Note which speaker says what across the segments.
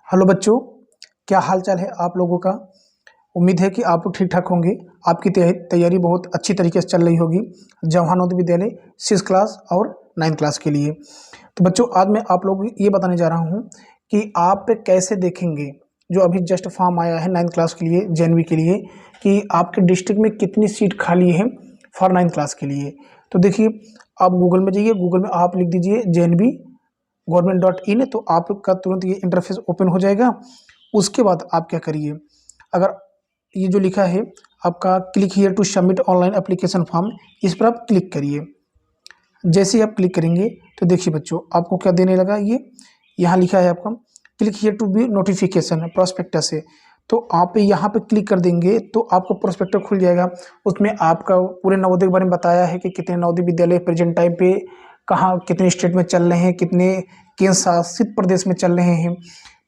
Speaker 1: Hello बच्चों, क्या हाल चाल है आप लोगों का। उम्मीद है कि आप लोग ठीक ठाक होंगे। आपकी तैयारी बहुत अच्छी तरीके से चल रही होगी जवाहर नवोदय विद्यालय 6 क्लास और 9 क्लास के लिए। तो बच्चों, आज मैं आप लोगों को ये बताने जा रहा हूँ कि आप कैसे देखेंगे जो अभी जस्ट फॉर्म आया है 9 क्लास के लिए, जनवरी के लिए, कि आपके डिस्ट्रिक्ट में कितनी सीट खाली है फॉर 9 क्लास के लिए। तो देखिए, आप गूगल में जाइए, गूगल में आप लिख दीजिए JNV government.in, तो आपका तुरंत ये इंटरफेस ओपन हो जाएगा। उसके बाद आप क्या करिए, अगर ये जो लिखा है आपका click here to submit online application form, इस पर आप क्लिक करिए। जैसे ही आप क्लिक करेंगे तो देखिए बच्चों, आपको क्या देने लगा, ये यहाँ लिखा है आपका click here to be notification prospectus से। तो आप यहाँ पे क्लिक कर देंगे तो आपको प्रोस्पेक्टस खुल जाएगा। उसमें आपका पूरे नवोदय के बारे में बताया है कि कितने नवोदय विद्यालय प्रेजेंट टाइम पे कहाँ कितने स्टेट में चल रहे हैं, कितने केंद्र शासित प्रदेश में चल रहे हैं।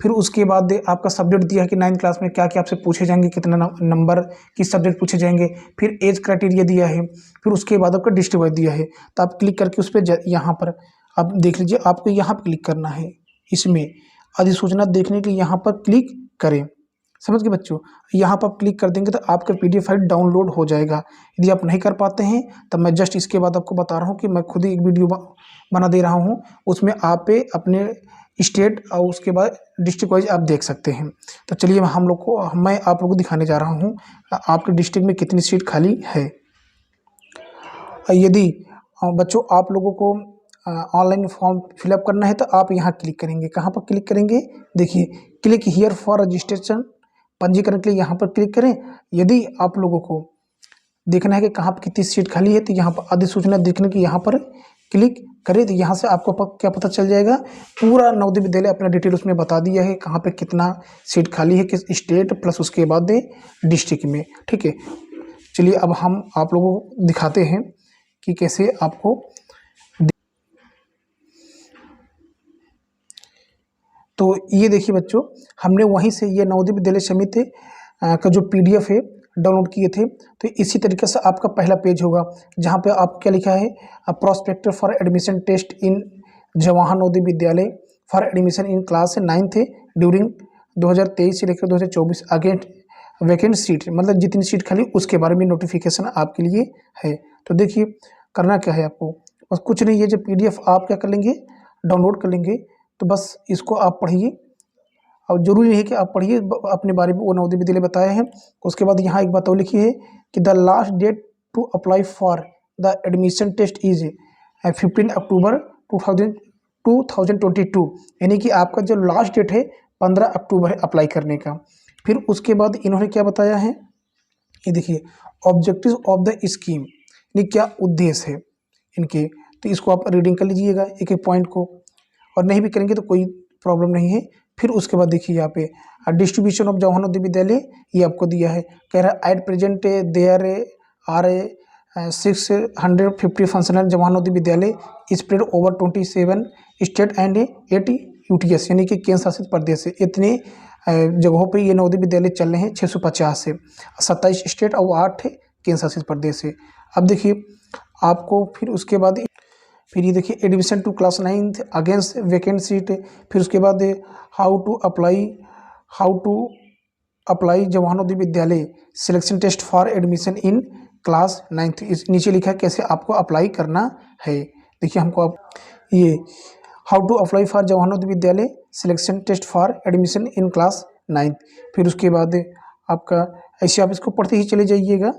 Speaker 1: फिर उसके बाद आपका सब्जेक्ट दिया है कि 9 क्लास में क्या क्या आपसे पूछे जाएंगे, कितना नंबर किस सब्जेक्ट पूछे जाएंगे। फिर एज क्राइटेरिया दिया है, फिर उसके बाद आपका डिस्ट्रिक्ट वाइज दिया है। तो आप क्लिक करके उस पर यहाँ पर आप देख लीजिए, आपको यहाँ पर क्लिक करना है। इसमें अधिसूचना देखने के लिए यहाँ पर क्लिक करें। समझ गए बच्चों, यहाँ पर आप क्लिक कर देंगे तो आपका PDF फाइल डाउनलोड हो जाएगा। यदि आप नहीं कर पाते हैं तो मैं जस्ट इसके बाद आपको बता रहा हूँ कि मैं खुद ही एक वीडियो बना दे रहा हूँ, उसमें आप अपने स्टेट और उसके बाद डिस्ट्रिक्ट वाइज आप देख सकते हैं। तो चलिए मैं आप लोगों को दिखाने जा रहा हूँ आपके डिस्ट्रिक्ट में कितनी सीट खाली है। यदि बच्चों आप लोगों को ऑनलाइन फॉर्म फिलअप करना है तो आप यहाँ क्लिक करेंगे। कहाँ पर क्लिक करेंगे, देखिए क्लिक हियर फॉर रजिस्ट्रेशन, पंजीकरण के लिए यहाँ पर क्लिक करें। यदि आप लोगों को देखना है कि कहाँ पर कितनी सीट खाली है तो यहाँ पर अधिसूचना देखने की यहाँ पर क्लिक करें। तो यहाँ से आपको क्या पता चल जाएगा, पूरा नवोदय विद्यालय अपना डिटेल उसमें बता दिया है कहाँ पे कितना सीट खाली है, किस स्टेट प्लस उसके बाद डिस्ट्रिक्ट में। ठीक है, चलिए अब हम आप लोगों को दिखाते हैं कि कैसे आपको। तो ये देखिए बच्चों, हमने वहीं से ये नवोदय विद्यालय समिति का जो PDF है डाउनलोड किए थे। तो इसी तरीके से आपका पहला पेज होगा जहाँ पे आप क्या लिखा है, प्रोस्पेक्टर फॉर एडमिशन टेस्ट इन जवाहर नवोदय विद्यालय for admission in class 9th during 2023 से लेकर 2024 अगेंस्ट वैकेंट सीट, मतलब जितनी सीट खाली उसके बारे में नोटिफिकेशन आपके लिए है। तो देखिए करना क्या है आपको, बस कुछ नहीं है, जो PDF आप क्या कर लेंगे, डाउनलोड कर लेंगे। तो बस इसको आप पढ़िए, और जरूरी नहीं है कि आप पढ़िए, अपने बारे में वो नवोदय विद्यालय बताया है। उसके बाद यहाँ एक बात और लिखी है कि the last date to apply for the admission test is 15 October 2022, यानी कि आपका जो लास्ट डेट है 15 अक्टूबर है अप्लाई करने का। फिर उसके बाद इन्होंने क्या बताया है, ये देखिए ऑब्जेक्टिव ऑफ द स्कीम, यानी क्या उद्देश्य है इनके। तो इसको आप रीडिंग कर लीजिएगा एक एक पॉइंट को, और नहीं भी करेंगे तो कोई प्रॉब्लम नहीं है। फिर उसके बाद देखिए यहाँ पे डिस्ट्रीब्यूशन ऑफ जवाहर नवोदय विद्यालय, ये आपको दिया है, कह रहा है at present there are 650 functional Jawahar Navodaya Vidyalaya spread over 27 state and 8 UTS, यानी कि केंद्र शासित प्रदेश से इतने जगहों पे ये नवोदय विद्यालय चल रहे हैं 650 से, 27 स्टेट और 8 केंद्र शासित प्रदेश से। अब देखिए आपको फिर उसके बाद फिर ये देखिए admission to class 9th against vacant seat. फिर उसके बाद how to apply Jawahar Navodaya Vidyalaya selection test for admission in class 9th, इस नीचे लिखा है कैसे आपको अप्लाई करना है। देखिए हमको आप ये how to apply for Jawahar Navodaya Vidyalaya selection test for admission in class 9th। फिर उसके बाद आपका ऐसे आप इसको पढ़ते ही चले जाइएगा।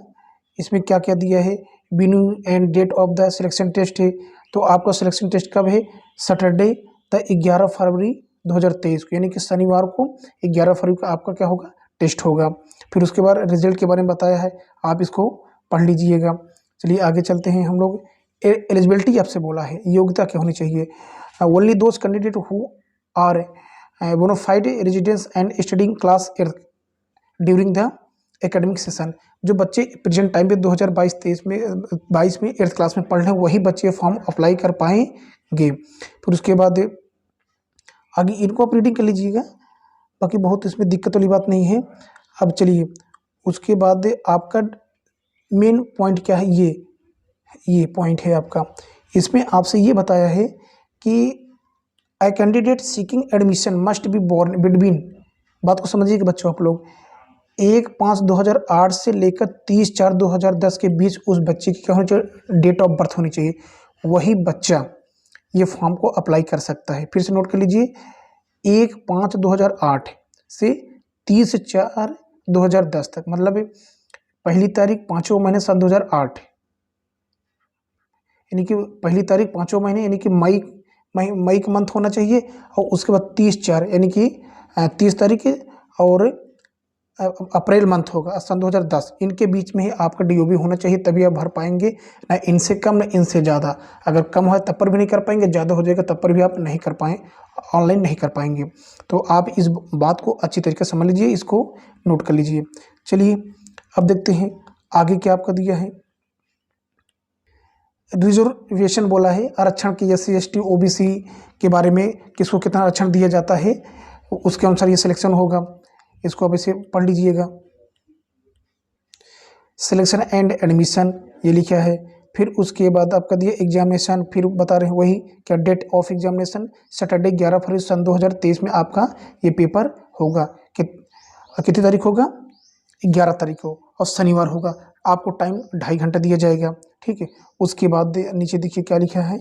Speaker 1: इसमें क्या क्या दिया है, बिनू and date of the selection test है। तो आपका सिलेक्शन टेस्ट कब है, सैटरडे द 11 फरवरी 2023 को, यानी कि शनिवार को 11 फरवरी को आपका क्या होगा, टेस्ट होगा। फिर उसके बाद रिजल्ट के बारे में बताया है, आप इसको पढ़ लीजिएगा। चलिए आगे चलते हैं हम लोग। एलिजिबिलिटी आपसे बोला है, योग्यता क्या होनी चाहिए, only those candidate who are bonafide residence and studying class 8 during the academic session, जो बच्चे प्रेजेंट टाइम पे 2022-23 में 22 में 8th क्लास में पढ़ रहे हैं वही बच्चे फॉर्म अप्लाई कर पाएंगे। फिर उसके बाद आगे इनको आप रीडिंग कर लीजिएगा, बाकी बहुत इसमें दिक्कत वाली बात नहीं है। अब चलिए उसके बाद आपका मेन पॉइंट क्या है, ये पॉइंट है आपका। इसमें आपसे ये बताया है कि a candidate seeking admission must be born between, बात को समझिएगा बच्चों आप लोग, 1/5/2008 से लेकर 30/4/2010 के बीच उस बच्चे की क्या होनी चाहिए, डेट ऑफ बर्थ होनी चाहिए। वही बच्चा ये फॉर्म को अप्लाई कर सकता है। फिर से नोट कर लीजिए, 1/5/2008 से 30/4/2010 तक, मतलब पहली तारीख 5वां महीने सन 2008, यानी कि पहली तारीख 5वां महीने यानी कि मई का मंथ होना चाहिए। और उसके बाद 30/4 यानी कि 30 तारीख और अप्रैल मंथ होगा सन 2010, इनके बीच में ही आपका डीओबी होना चाहिए, तभी आप भर पाएंगे। ना इनसे कम ना इनसे ज़्यादा, अगर कम है तब पर भी नहीं कर पाएंगे, ज़्यादा हो जाएगा तब पर भी आप नहीं कर पाए, ऑनलाइन नहीं कर पाएंगे। तो आप इस बात को अच्छी तरीके से समझ लीजिए, इसको नोट कर लीजिए। चलिए अब देखते हैं आगे क्या आपका दिया है। रिजर्वेशन बोला है, आरक्षण की SC ST OBC के बारे में किसको कितना आरक्षण दिया जाता है, उसके अनुसार ये सिलेक्शन होगा। इसको अब इसे पढ़ लीजिएगा। सिलेक्शन एंड एडमिशन ये लिखा है। फिर उसके बाद आपका दिया एग्जामिनेशन, फिर बता रहे हैं वही क्या, डेट ऑफ एग्जामिनेशन सैटरडे 11 फरवरी सन 2023 में आपका ये पेपर होगा। कितनी तारीख होगा, 11 तारीख को, और शनिवार होगा। आपको टाइम 2.5 घंटा दिया जाएगा, ठीक है। उसके बाद नीचे देखिए क्या लिखा है,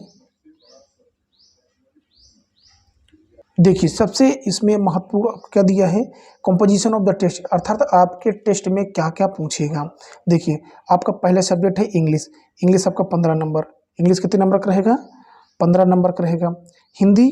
Speaker 1: देखिए सबसे इसमें महत्वपूर्ण क्या दिया है, कंपोजिशन ऑफ द टेस्ट, अर्थात आपके टेस्ट में क्या क्या पूछेगा। देखिए आपका पहला सब्जेक्ट है इंग्लिश, इंग्लिश आपका 15 नंबर, इंग्लिश कितने नंबर का रहेगा, 15 नंबर का रहेगा। हिंदी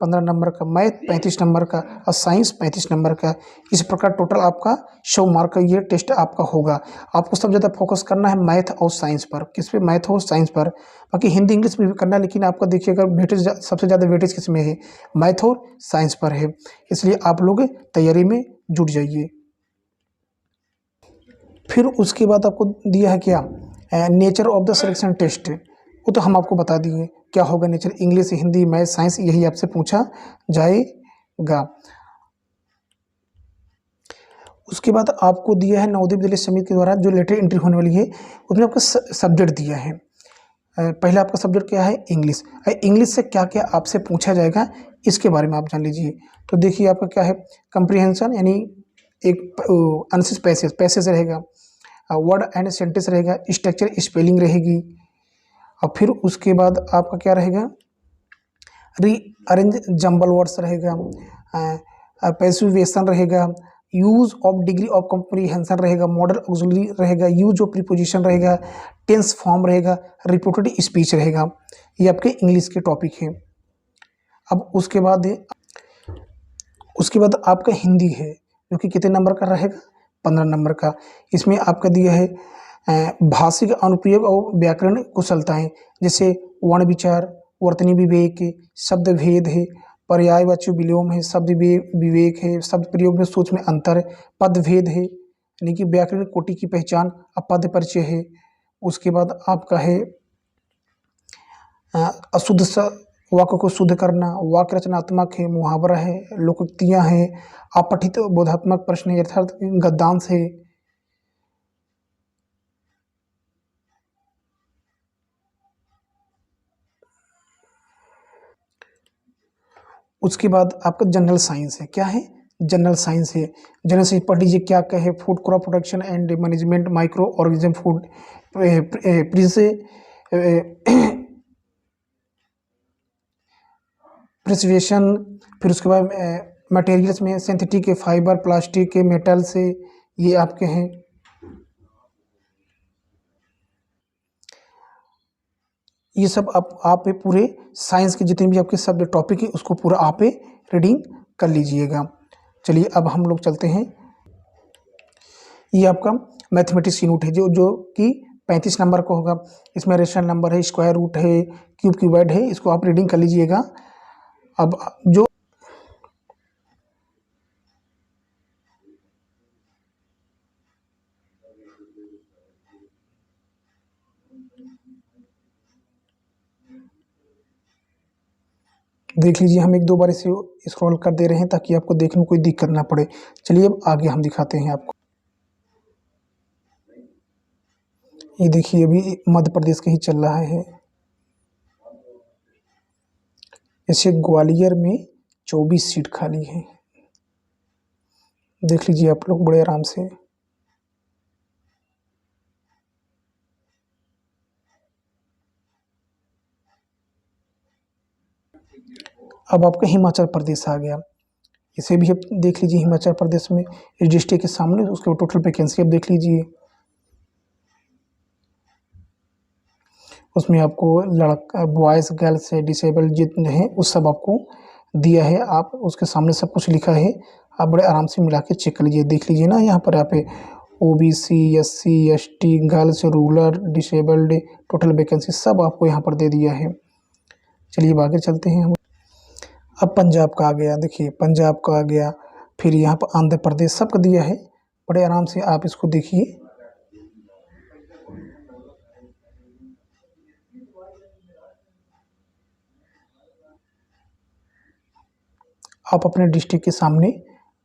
Speaker 1: 15 नंबर का, मैथ 35 नंबर का, और साइंस 35 नंबर का। इस प्रकार टोटल आपका 100 मार्क का ये टेस्ट आपका होगा। आपको सबसे ज़्यादा फोकस करना है मैथ और साइंस पर, किस पे, मैथ और साइंस पर। बाकी हिंदी इंग्लिश में भी करना है, लेकिन आपका देखिए अगर वेटेज सबसे ज़्यादा वेटेज किस में है, मैथ और साइंस पर है, इसलिए आप लोग तैयारी में जुट जाइए। फिर उसके बाद आपको दिया है क्या, nature of the selection test, वो तो हम आपको बता दिए क्या होगा nature, English Hindi math science यही आपसे पूछा जाएगा। उसके बाद आपको दिया है नवोदय विद्यालय समिति के द्वारा जो लेटर एंट्री होने वाली है, उसमें आपका सब्जेक्ट दिया है। पहला आपका सब्जेक्ट क्या है, इंग्लिश। इंग्लिश से क्या क्या आपसे पूछा जाएगा इसके बारे में आप जान लीजिए। तो देखिए आपका क्या है, कंप्रीहेंशन यानी एक अनसिस पैसेज पैसेज रहेगा, वर्ड एंड सेंटेंस रहेगा, स्ट्रक्चर स्पेलिंग रहेगी, और फिर उसके बाद आपका क्या रहेगा, री अरेंज जम्बल वर्ड्स रहेगा, पैसिवेशन रहेगा, use of degree of comprehension रहेगा, मॉडल ऑक्सिलरी रहेगा, यूज ऑफ प्रीपोजिशन रहेगा, टेंस फॉर्म रहेगा, रिपोर्टेड स्पीच रहेगा। ये आपके इंग्लिश के टॉपिक हैं। अब उसके बाद आपका हिंदी है, जो कि कितने नंबर का रहेगा, 15 नंबर का। इसमें आपका दिया है भाषिक अनुप्रयोग और व्याकरण कुशलताएं, जैसे वर्ण विचार, वर्तनी विवेक, शब्द भेद है, पर्यायवाची विलोम है, शब्द विवेक है, शब्द प्रयोग में सूक्ष्म अंतर, पद भेद है यानी कि व्याकरण कोटि की पहचान, पद परिचय है। उसके बाद आपका है अशुद्ध वाक्य को शुद्ध करना, वाक्य रचनात्मक है, मुहावरा है, लोकोक्तियाँ हैं, अपठित बोधात्मक प्रश्न यथार्थ गद्यांश है। उसके बाद आपका जनरल साइंस है, क्या है, जनरल साइंस है। जनरल साइंस पढ़ लीजिए क्या क्या है, food crop production and management, micro organism food preservation, फिर उसके बाद मटेरियल्स में सिंथेटिक के, फाइबर, प्लास्टिक के, मेटल से, ये आपके हैं। ये सब आप पूरे साइंस के जितने भी आपके सब टॉपिक है उसको पूरा आप रीडिंग कर लीजिएगा। चलिए अब हम लोग चलते हैं, ये आपका मैथमेटिक्स यूनिट है जो जो कि 35 नंबर का होगा। इसमें रेशनल नंबर है, स्क्वायर रूट है, क्यूब क्यूबॉइड है, इसको आप रीडिंग कर लीजिएगा। अब जो देख लीजिए, हम एक दो बार इसे स्क्रॉल कर दे रहे हैं ताकि आपको देखने में कोई दिक्कत ना पड़े। चलिए अब आगे हम दिखाते हैं आपको। ये देखिए अभी मध्य प्रदेश का ही चल रहा है, जैसे ग्वालियर में 24 सीट खाली है, देख लीजिए आप लोग बड़े आराम से। अब आपका हिमाचल प्रदेश आ गया, इसे भी आप देख लीजिए। हिमाचल प्रदेश में इस डिस्ट्रिक्ट के सामने उसके टोटल वैकेंसी आप देख लीजिए। उसमें आपको लड़का बॉयज़ गर्ल्स है डिसेबल्ड जितने हैं उस सब आपको दिया है। आप उसके सामने सब कुछ लिखा है, आप बड़े आराम से मिला के चेक कर लीजिए। देख लीजिए ना, यहाँ पर आप OBC SC ST girls rural disabled total vacancy सब आपको यहाँ पर दे दिया है। चलिए अब आगे चलते हैं हम। अब पंजाब का आ गया, देखिए पंजाब का आ गया, फिर यहाँ पर आंध्र प्रदेश सबका दिया है। बड़े आराम से आप इसको देखिए। आप अपने डिस्ट्रिक्ट के सामने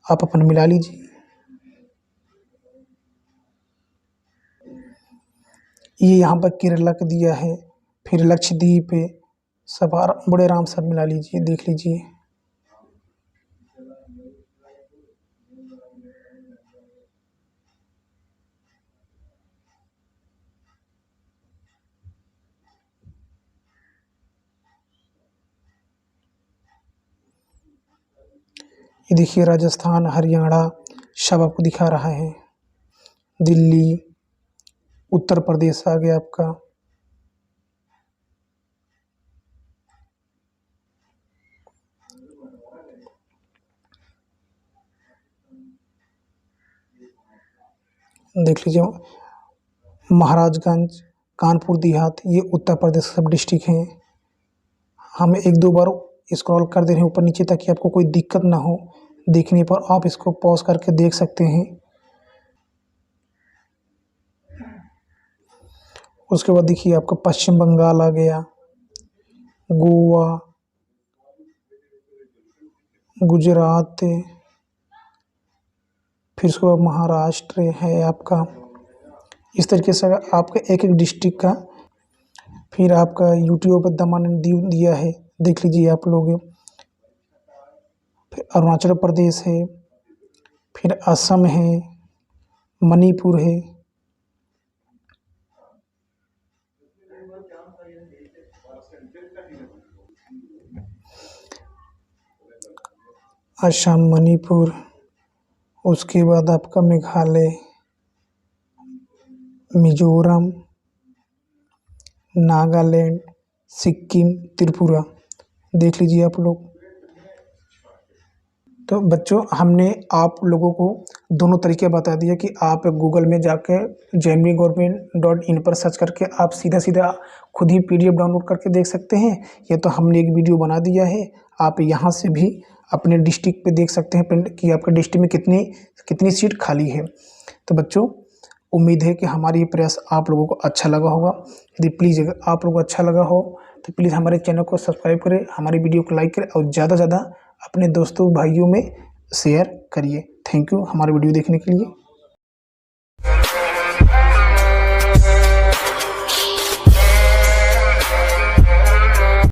Speaker 1: आप अपना मिला लीजिए। ये यहाँ पर केरला का दिया है, फिर लक्षद्वीप है, सब बड़े आराम से मिला लीजिए, देख लीजिए। ये देखिए राजस्थान हरियाणा सब आपको दिखा रहा है। दिल्ली उत्तर प्रदेश आ गया आपका। देख लीजिए महाराजगंज कानपुर देहात ये उत्तर प्रदेश सब डिस्ट्रिक्ट हैं। हम एक दो बार स्क्रॉल कर दे रहे हैं ऊपर नीचे ताकि आपको कोई दिक्कत ना हो देखने पर। आप इसको पॉज करके देख सकते हैं। उसके बाद देखिए आपका पश्चिम बंगाल आ गया, गोवा, गुजरात, फिर उसके बाद महाराष्ट्र है आपका। इस तरीके से आपका एक एक डिस्ट्रिक्ट का फिर आपका यूट्यूब पर दमन दीव दिया है, देख लीजिए आप लोग। फिर अरुणाचल प्रदेश है, फिर असम है, मणिपुर है, असम मणिपुर, उसके बाद आपका मेघालय, मिजोरम, नागालैंड, सिक्किम, त्रिपुरा, देख लीजिए आप लोग। तो बच्चों हमने आप लोगों को दोनों तरीके बता दिया कि आप गूगल में जाकर JeminIGovernment.in पर सर्च करके आप सीधा सीधा खुद ही PDF डाउनलोड करके देख सकते हैं। ये तो हमने एक वीडियो बना दिया है, आप यहाँ से भी अपने डिस्ट्रिक्ट पे देख सकते हैं प्रिंट कि आपके डिस्ट्रिक्ट में कितनी सीट खाली है। तो बच्चों उम्मीद है कि हमारी ये प्रयास आप लोगों को अच्छा लगा होगा। यदि प्लीज़ अगर आप लोगों को अच्छा लगा हो तो प्लीज़ हमारे चैनल को सब्सक्राइब करें, हमारी वीडियो को लाइक करें और ज़्यादा से ज़्यादा अपने दोस्तों भाइयों में शेयर करिए। थैंक यू हमारी वीडियो देखने के लिए।